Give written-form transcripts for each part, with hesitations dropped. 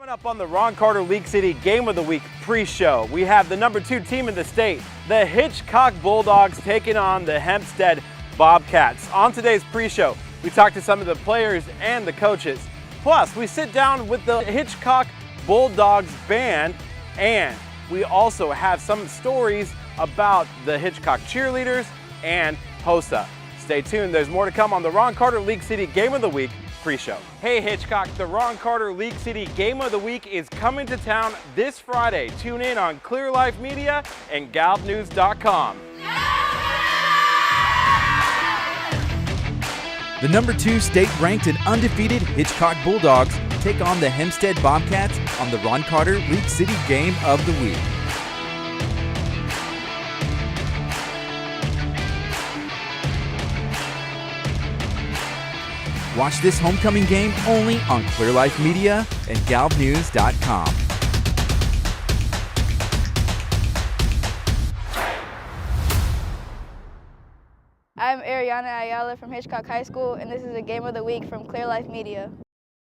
Coming up on the Ron Carter League City Game of the Week pre-show, we have the number 2 team in the state, the Hitchcock Bulldogs, taking on the Hempstead Bobcats. On today's pre-show, we talk to some of the players and the coaches. Plus, we sit down with the Hitchcock Bulldogs band, and we also have some stories about the Hitchcock cheerleaders and HOSA. Stay tuned, there's more to come on the Ron Carter League City Game of the Week pre-show. Hey Hitchcock, the Ron Carter League City Game of the Week is coming to town this Friday. Tune in on Clear Life Media and galvnews.com. The number 2 state-ranked and undefeated Hitchcock Bulldogs take on the Hempstead Bobcats on the Ron Carter League City Game of the Week. Watch this homecoming game only on Clear Life Media and galvnews.com. I'm Ariana Ayala from Hitchcock High School, and this is a Game of the Week from Clear Life Media.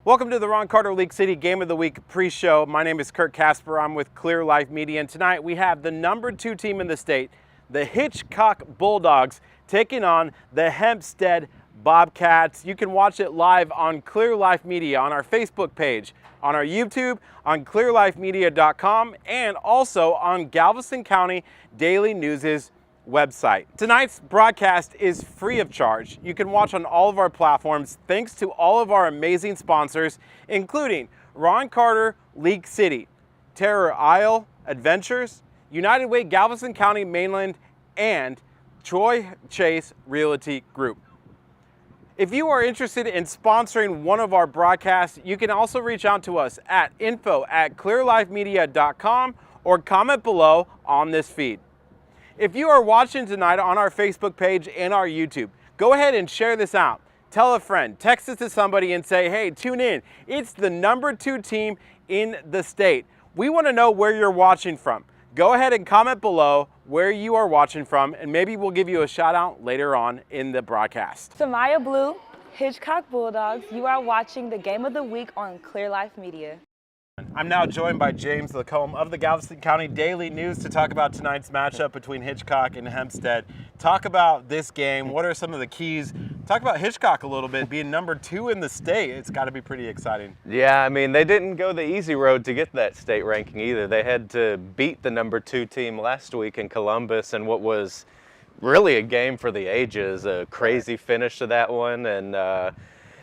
Welcome to the Ron Carter League City Game of the Week pre-show. My name is Kurt Casper. I'm with Clear Life Media, and tonight we have the number 2 team in the state, the Hitchcock Bulldogs, taking on the Hempstead Bobcats. You can watch it live on Clear Life Media, on our Facebook page, on our YouTube, on clearlifemedia.com, and also on Galveston County Daily News' website. Tonight's broadcast is free of charge. You can watch on all of our platforms thanks to all of our amazing sponsors, including Ron Carter League City, Terror Isle Adventures, United Way Galveston County Mainland, and Troy Chase Realty Group. If you are interested in sponsoring one of our broadcasts, you can also reach out to us at info@clearlifemedia.com or comment below on this feed. If you are watching tonight on our Facebook page and our YouTube, go ahead and share this out. Tell a friend, text it to somebody and say, hey, tune in. It's the number 2 team in the state. We want to know where you're watching from. Go ahead and comment below where you are watching from, and maybe we'll give you a shout out later on in the broadcast. Samaya Blue, Hitchcock Bulldogs, you are watching the Game of the Week on Clear Life Media. I'm now joined by James Lacombe of the Galveston County Daily News to talk about tonight's matchup between Hitchcock and Hempstead. Talk about this game. What are some of the keys? Talk about Hitchcock a little bit, being number 2 in the state. It's got to be pretty exciting. Yeah, I mean, they didn't go the easy road to get that state ranking either. They had to beat the number 2 team last week in Columbus in what was really a game for the ages, a crazy finish to that one.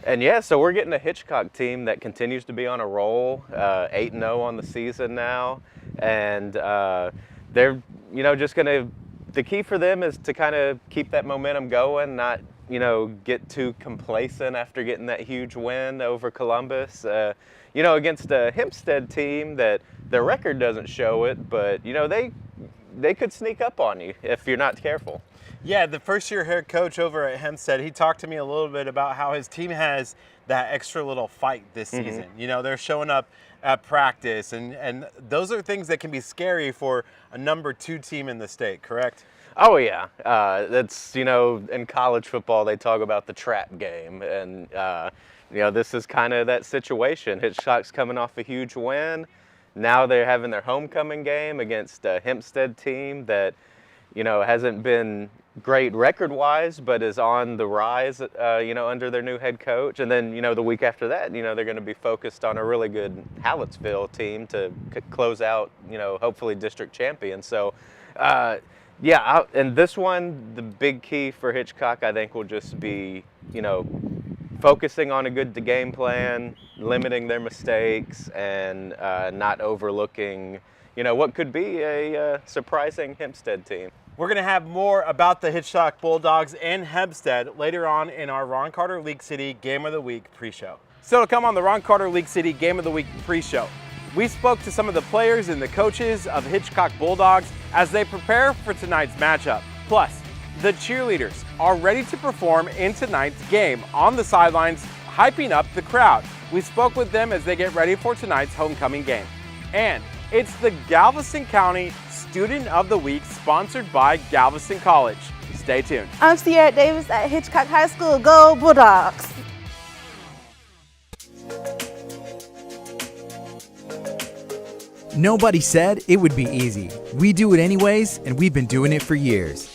And yeah, so we're getting a Hitchcock team that continues to be on a roll, 8-0 on the season now. And they're, just going to, the key for them is to kind of keep that momentum going, not, get too complacent after getting that huge win over Columbus. Against a Hempstead team that their record doesn't show it, but, they could sneak up on you if you're not careful. Yeah, the first-year head coach over at Hempstead, he talked to me a little bit about how his team has that extra little fight this season. They're showing up at practice, and those are things that can be scary for a number 2 team in the state, correct? Oh, yeah. That's, in college football, they talk about the trap game, and, this is kind of that situation. Hitchcock's coming off a huge win. Now they're having their homecoming game against a Hempstead team that, hasn't been great record-wise, but is on the rise, under their new head coach. And then, the week after that, they're going to be focused on a really good Hallettsville team to close out, hopefully district champion. So, and this one, the big key for Hitchcock, I think, will just be, focusing on a good game plan, limiting their mistakes, and not overlooking, what could be a surprising Hempstead team. We're going to have more about the Hitchcock Bulldogs and Hempstead later on in our Ron Carter League City Game of the Week pre-show. So to come on the Ron Carter League City Game of the Week pre-show, we spoke to some of the players and the coaches of Hitchcock Bulldogs as they prepare for tonight's matchup. Plus, the cheerleaders are ready to perform in tonight's game on the sidelines, hyping up the crowd. We spoke with them as they get ready for tonight's homecoming game. And it's the Galveston County Student of the Week, sponsored by Galveston College. Stay tuned. I'm Sierra Davis at Hitchcock High School. Go Bulldogs! Nobody said it would be easy. We do it anyways, and we've been doing it for years.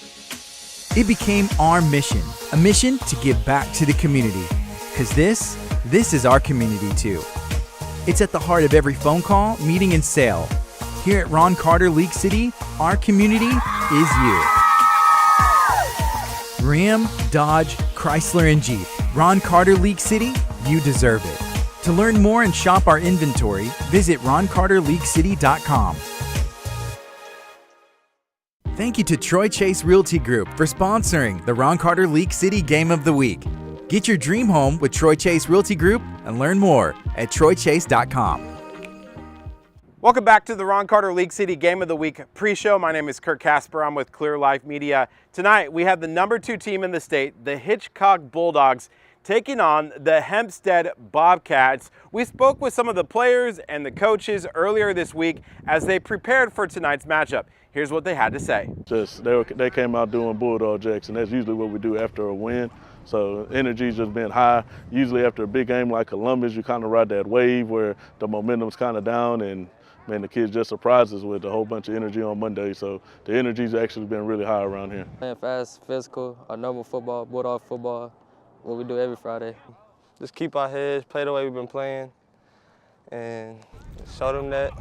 It became our mission, a mission to give back to the community. Because this is our community too. It's at the heart of every phone call, meeting, and sale. Here at Ron Carter League City, our community is you. Ram, Dodge, Chrysler, and Jeep. Ron Carter League City, you deserve it. To learn more and shop our inventory, visit roncarterleaguecity.com. Thank you to Troy Chase Realty Group for sponsoring the Ron Carter League City Game of the Week. Get your dream home with Troy Chase Realty Group and learn more at troychase.com. Welcome back to the Ron Carter League City Game of the Week pre-show. My name is Kurt Casper. I'm with Clear Life Media. Tonight we have the number 2 team in the state, the Hitchcock Bulldogs, taking on the Hempstead Bobcats. We spoke with some of the players and the coaches earlier this week as they prepared for tonight's matchup. Here's what they had to say. They came out doing Bulldog Jacks, and that's usually what we do after a win. So energy's just been high. Usually after a big game like Columbus, you kind of ride that wave where the momentum's kind of down, and man, the kids just surprised us with a whole bunch of energy on Monday. So the energy's actually been really high around here. Playing fast, physical, our normal football, Bulldog football, what we do every Friday. Just keep our heads, play the way we've been playing, and show them that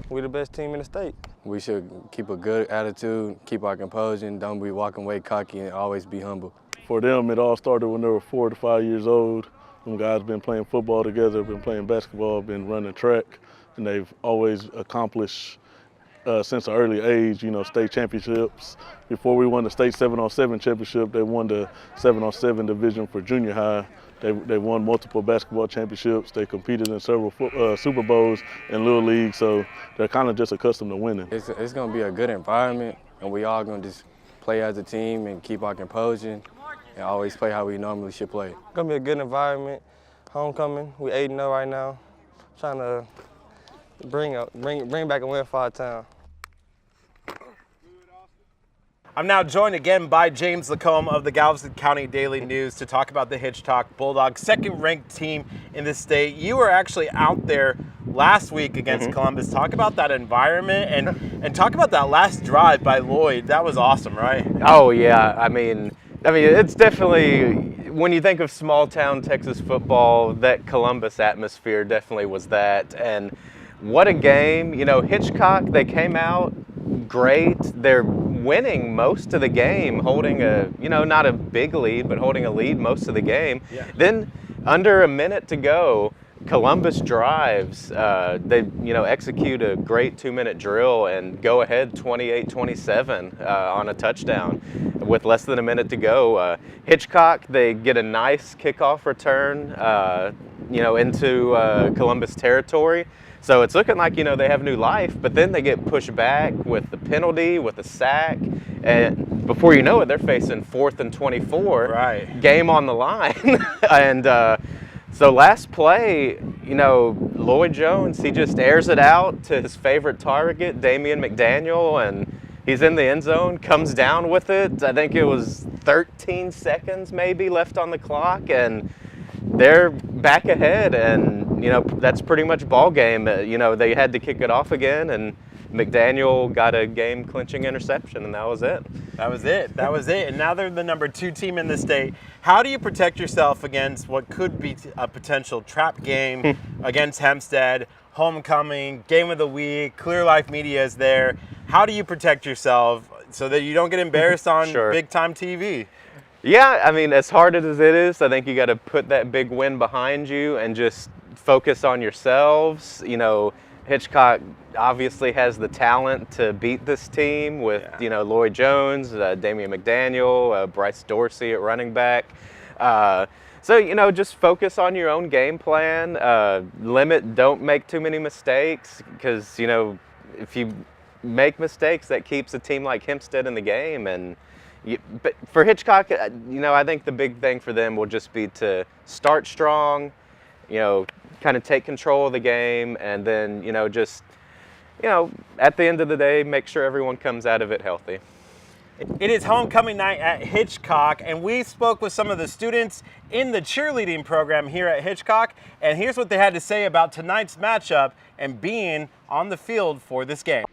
we're the best team in the state. We should keep a good attitude, keep our composure, don't be walking away cocky, and always be humble. For them, it all started when they were 4 to 5 years old. Them guys been playing football together, been playing basketball, been running track, and they've always accomplished since an early age, state championships. Before we won the state 7-on-7 championship, they won the 7-on-7 division for junior high. They won multiple basketball championships. They competed in several Super Bowls and Little League, so they're kind of just accustomed to winning. It's going to be a good environment, and we all going to just play as a team and keep our composure and always play how we normally should play. It's gonna be a good environment. Homecoming, we 8-0 right now. Trying to bring back a win for our town. I'm now joined again by James Lacombe of the Galveston County Daily News to talk about the Hitchcock Bulldogs, second-ranked team in the state. You were actually out there last week against Columbus. Talk about that environment and talk about that last drive by Lloyd. That was awesome, right? Oh yeah, I mean it's definitely, when you think of small-town Texas football, that Columbus atmosphere definitely was that. And what a game. Hitchcock, they came out great. They're winning most of the game, holding a, not a big lead, but holding a lead most of the game. Yeah. Then under a minute to go, Columbus drives. They, execute a great 2-minute drill and go ahead 28-27 on a touchdown with less than a minute to go. Hitchcock, they get a nice kickoff return, into Columbus territory. So it's looking like, they have new life, but then they get pushed back with the penalty, with the sack, and before you know it, they're facing 4th and 24. Right. Game on the line. And so last play, Lloyd Jones, he just airs it out to his favorite target, Damian McDaniel, and he's in the end zone, comes down with it. I think it was 13 seconds maybe left on the clock, and they're back ahead, and that's pretty much ball game. They had to kick it off again, and McDaniel got a game-clinching interception, and that was it. That was it. And now they're the number 2 team in the state. How do you protect yourself against what could be a potential trap game against Hempstead? Homecoming, game of the week, Clear Life Media is there. How do you protect yourself so that you don't get embarrassed on big-time TV? Yeah, as hard as it is, I think you got to put that big win behind you and just focus on yourselves. Hitchcock obviously has the talent to beat this team with, Lloyd Jones, Damian McDaniel, Bryce Dorsey at running back. So, just focus on your own game plan. Don't make too many mistakes, because, if you make mistakes, that keeps a team like Hempstead in the game. But for Hitchcock, I think the big thing for them will just be to start strong, kind of take control of the game, and then, at the end of the day, make sure everyone comes out of it healthy. It is homecoming night at Hitchcock, and we spoke with some of the students in the cheerleading program here at Hitchcock, and here's what they had to say about tonight's matchup and being on the field for this game.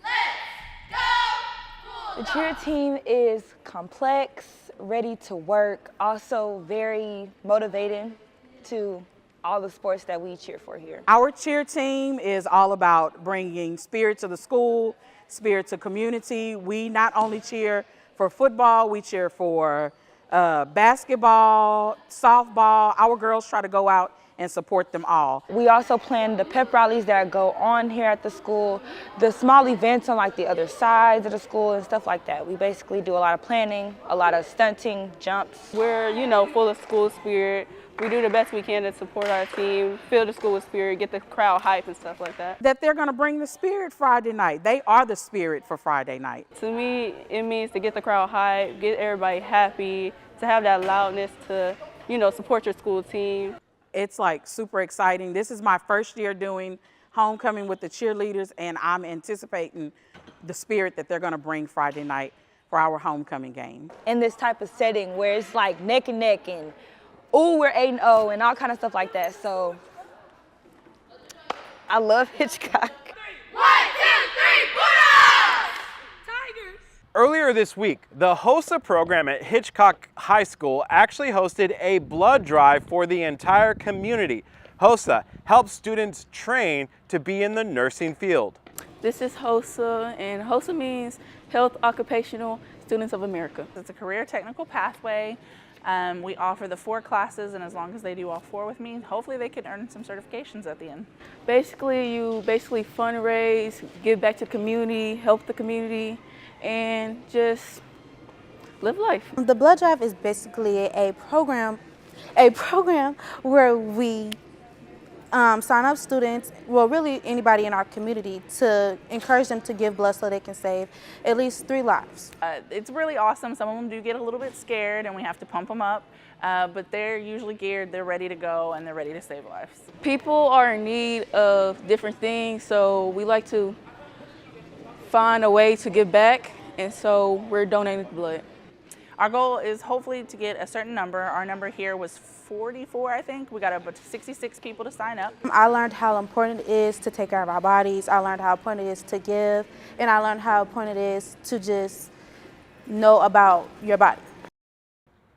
The cheer team is complex, ready to work, also very motivating to all the sports that we cheer for here. Our cheer team is all about bringing spirit to the school, spirit to community. We not only cheer for football, we cheer for basketball, softball. Our girls try to go out and support them all. We also plan the pep rallies that go on here at the school, the small events on like the other sides of the school and stuff like that. We basically do a lot of planning, a lot of stunting, jumps. We're, full of school spirit. We do the best we can to support our team, fill the school with spirit, get the crowd hype and stuff like that. That they're gonna bring the spirit Friday night. They are the spirit for Friday night. To me, it means to get the crowd hype, get everybody happy, to have that loudness to, support your school team. It's like super exciting. This is my first year doing homecoming with the cheerleaders, and I'm anticipating the spirit that they're gonna bring Friday night for our homecoming game. In this type of setting where it's like neck and neck and ooh, we're 8-0 and all kind of stuff like that. So I love Hitchcock. 1, 2, 3, Bulldogs! Tigers! Earlier this week, the HOSA program at Hitchcock High School actually hosted a blood drive for the entire community. HOSA helps students train to be in the nursing field. This is HOSA, and HOSA means Health Occupational Students of America. It's a career technical pathway. We offer the 4 classes, and as long as they do all 4 with me, hopefully they can earn some certifications at the end. Basically, you fundraise, give back to the community, help the community, and just live life. The blood drive is basically a program where we sign up students, well, really anybody in our community, to encourage them to give blood so they can save at least 3 lives. It's really awesome. Some of them do get a little bit scared and we have to pump them up, but they're usually geared, they're ready to go, and they're ready to save lives. People are in need of different things, so we like to find a way to give back, and so we're donating blood. Our goal is hopefully to get a certain number. Our number here was 44, I think. We got about 66 people to sign up. I learned how important it is to take care of our bodies. I learned how important it is to give. And I learned how important it is to just know about your body.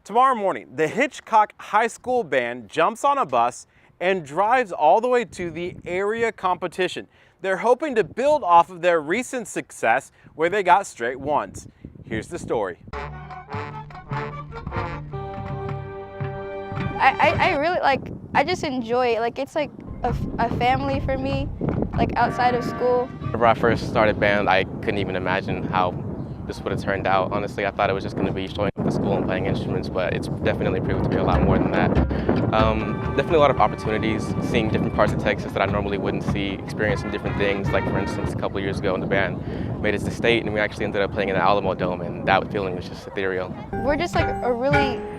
Tomorrow morning, the Hitchcock High School band jumps on a bus and drives all the way to the area competition. They're hoping to build off of their recent success where they got straight 1s. Here's the story. I just enjoy it. It's like a family for me, like outside of school. Whenever I first started band, I couldn't even imagine how this would have turned out. Honestly, I thought it was just going to be showing up at school and playing instruments, but it's definitely proved to be a lot more than that. Definitely a lot of opportunities, seeing different parts of Texas that I normally wouldn't see, experiencing different things. Like, for instance, a couple years ago, the band made it to state, and we actually ended up playing in the Alamo Dome, and that feeling was just ethereal. We're just like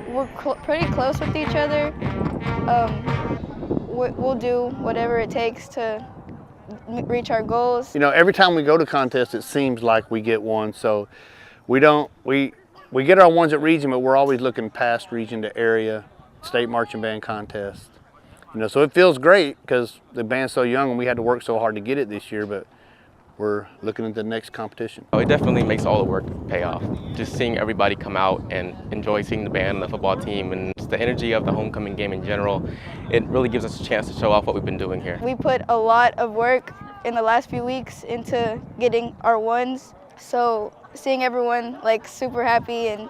we're pretty close with each other. We'll do whatever it takes to reach our goals. Every time we go to contests, it seems like we get one. So we get our ones at region, but we're always looking past region to area, state marching band contest. So it feels great because the band's so young and we had to work so hard to get it this year, but we're looking at the next competition. It definitely makes all the work pay off. Just seeing everybody come out and enjoy seeing the band and the football team and just the energy of the homecoming game in general, it really gives us a chance to show off what we've been doing here. We put a lot of work in the last few weeks into getting our 1s, so seeing everyone super happy and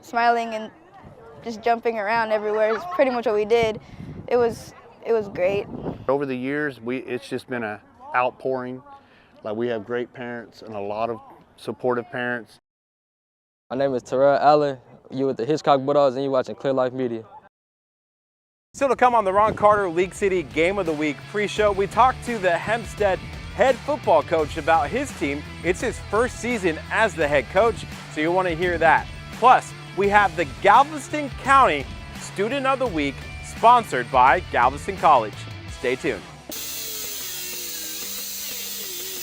smiling and just jumping around everywhere is pretty much what we did. It was great. Over the years, it's just been an outpouring. We have great parents and a lot of supportive parents. My name is Terrell Allen. You with the Hitchcock Bulldogs and you're watching Clear Life Media. Still to come on the Ron Carter League City Game of the Week pre-show, we talked to the Hempstead head football coach about his team. It's his first season as the head coach, so you'll want to hear that. Plus, we have the Galveston County Student of the Week, sponsored by Galveston College. Stay tuned.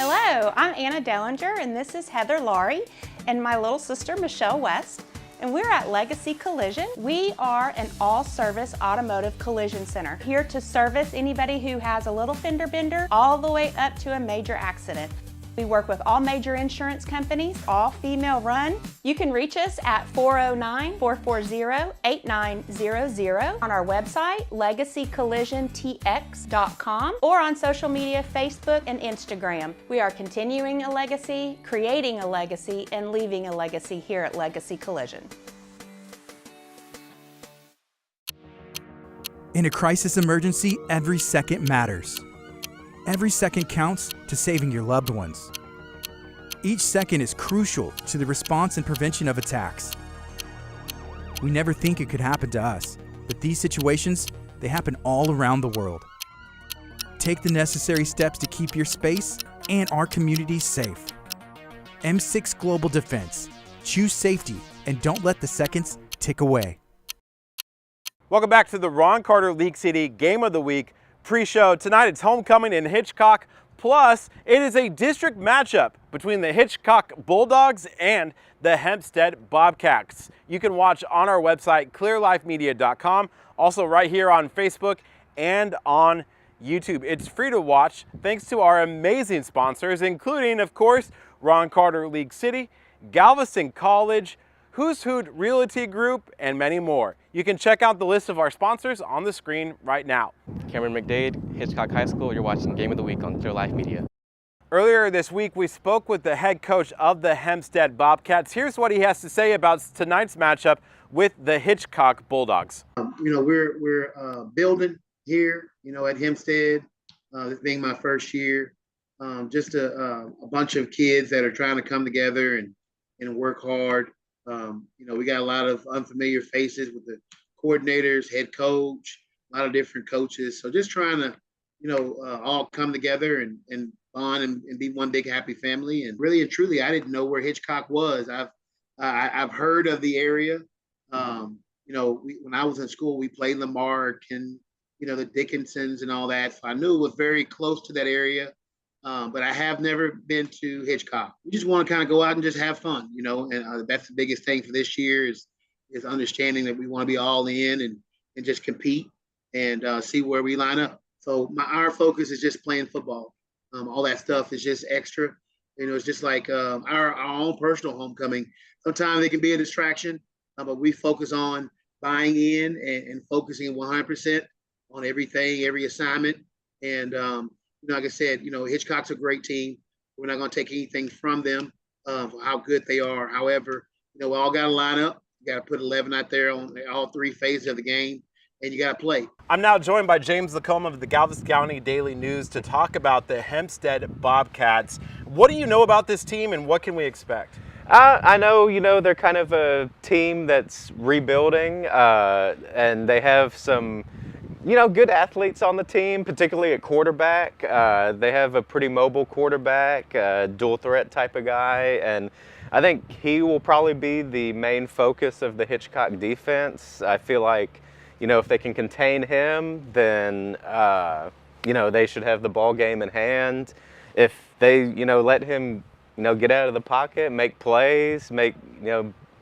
Hello, I'm Anna Dellinger and this is Heather Laurie, and my little sister, Michelle West, and we're at Legacy Collision. We are an all-service automotive collision center, here to service anybody who has a little fender bender all the way up to a major accident. We work with all major insurance companies, all female run. You can reach us at 409-440-8900 on our website, legacycollisiontx.com, or on social media, Facebook and Instagram. We are continuing a legacy, creating a legacy, and leaving a legacy here at Legacy Collision. In a crisis emergency, every second matters. Every second counts to saving your loved ones. Each second is crucial to the response and prevention of attacks. We never think it could happen to us, but these situations, they happen all around the world. Take the necessary steps to keep your space and our communities safe. M6 Global Defense. Choose safety and don't let the seconds tick away. Welcome back to the Ron Carter League City Game of the Week pre-show. Tonight it's homecoming in Hitchcock, plus it is a district matchup between the Hitchcock Bulldogs and the Hempstead Bobcats. You can watch on our website, clearlifemedia.com, also right here on Facebook and on YouTube. It's free to watch thanks to our amazing sponsors, including, of course, Ron Carter League City, Galveston College, Who's Hoot Realty Group, and many more. You can check out the list of our sponsors on the screen right now. Cameron McDade, Hitchcock High School. You're watching Game of the Week on Clear Life Media. Earlier this week, we spoke with the head coach of the Hempstead Bobcats. Here's what he has to say about tonight's matchup with the Hitchcock Bulldogs. We're building here, at Hempstead. This being my first year, just a bunch of kids that are trying to come together and work hard. We got a lot of unfamiliar faces with the coordinators, head coach, a lot of different coaches. So just trying to, all come together and bond and be one big happy family. And really and truly, I didn't know where Hitchcock was. I've heard of the area. When I was in school, we played Lamarck and, the Dickinsons and all that. So I knew it was very close to that area. But I have never been to Hitchcock. We just want to kind of go out and just have fun, and that's the biggest thing for this year is understanding that we want to be all in and just compete and see where we line up. So our focus is just playing football. All that stuff is just extra. It's just like our own personal homecoming. Sometimes it can be a distraction, but we focus on buying in and focusing 100% on everything, every assignment. And, like I said, Hitchcock's a great team. We're not going to take anything from them for how good they are. However, we all got to line up. You got to put 11 out there on all three phases of the game, and you got to play. I'm now joined by James Lacombe of the Galveston County Daily News to talk about the Hempstead Bobcats. What do you know about this team, and what can we expect? I know, they're kind of a team that's rebuilding, and they have some good athletes on the team, particularly at quarterback. They have a pretty mobile quarterback, dual threat type of guy, and I think he will probably be the main focus of the Hitchcock defense. I feel like, if they can contain him, then, they should have the ball game in hand. If they, let him, get out of the pocket, make plays, make,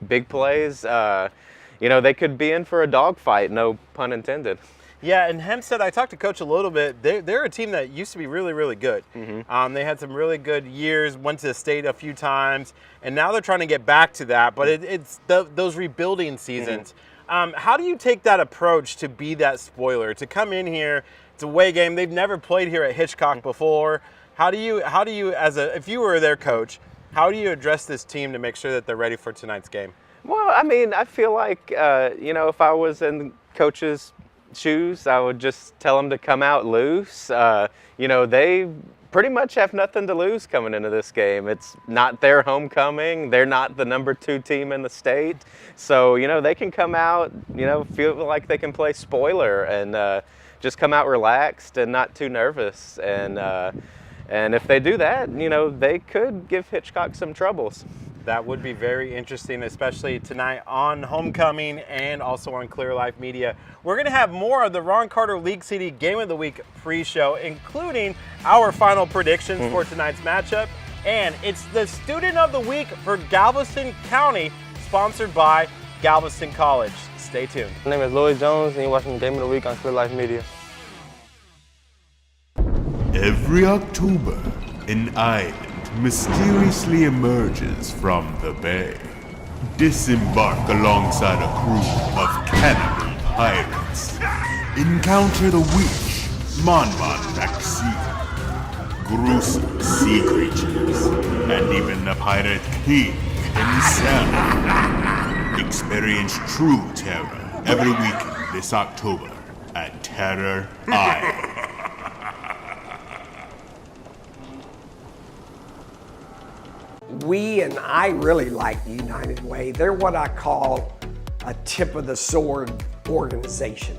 big plays, they could be in for a dogfight, no pun intended. Yeah, and Hempstead, I talked to Coach a little bit. They're a team that used to be really, really good. Mm-hmm. They had some really good years, went to the state a few times, and now they're trying to get back to that. But it's those rebuilding seasons. Mm-hmm. How do you take that approach to be that spoiler, to come in here? It's a away game. They've never played here at Hitchcock before. How do you, if you were their coach, how do you address this team to make sure that they're ready for tonight's game? Well, I feel like, if I was in coach's shoes, I would just tell them to come out loose. They pretty much have nothing to lose coming into this game. It's not their homecoming. They're not the number 2 team in the state. So, they can come out, feel like they can play spoiler and just come out relaxed and not too nervous. And if they do that, they could give Hitchcock some troubles. That would be very interesting, especially tonight on Homecoming and also on Clear Life Media. We're going to have more of the Ron Carter League City Game of the Week pre-show, including our final predictions for tonight's matchup And it's the Student of the Week for Galveston County, sponsored by Galveston College. Stay tuned. My name is Lloyd Jones, and you're watching Game of the Week on Clear Life Media. Every October, an island mysteriously emerges from the bay. Disembark alongside a crew of cannibal pirates. Encounter the witch, Mon Maxine, gruesome sea creatures, and even the pirate king himself. Experience true terror every weekend this October at Terror Isle. We and I really like the United Way. They're what I call a tip of the sword organization.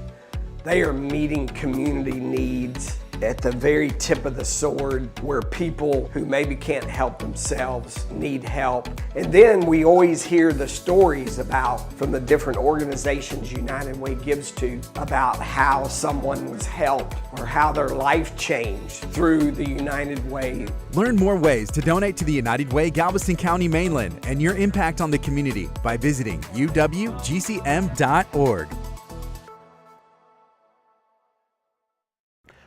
They are meeting community needs at the very tip of the sword where people who maybe can't help themselves need help. And then we always hear the stories about from the different organizations United Way gives to about how someone was helped or how their life changed through the United Way. Learn more ways to donate to the United Way Galveston County mainland and your impact on the community by visiting uwgcm.org.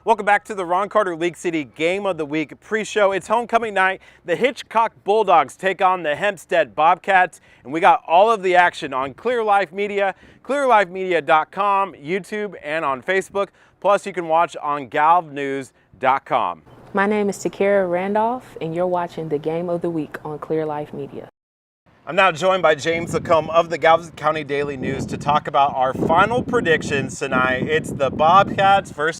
Welcome back to the Ron Carter League City Game of the Week pre-show. It's homecoming night. The Hitchcock Bulldogs take on the Hempstead Bobcats, and we got all of the action on Clear Life Media, clearlifemedia.com, YouTube, and on Facebook. Plus, you can watch on galvnews.com. My name is Takira Randolph, and you're watching the Game of the Week on Clear Life Media. I'm now joined by James Lacombe of the Galveston County Daily News to talk about our final predictions tonight. It's the Bobcats versus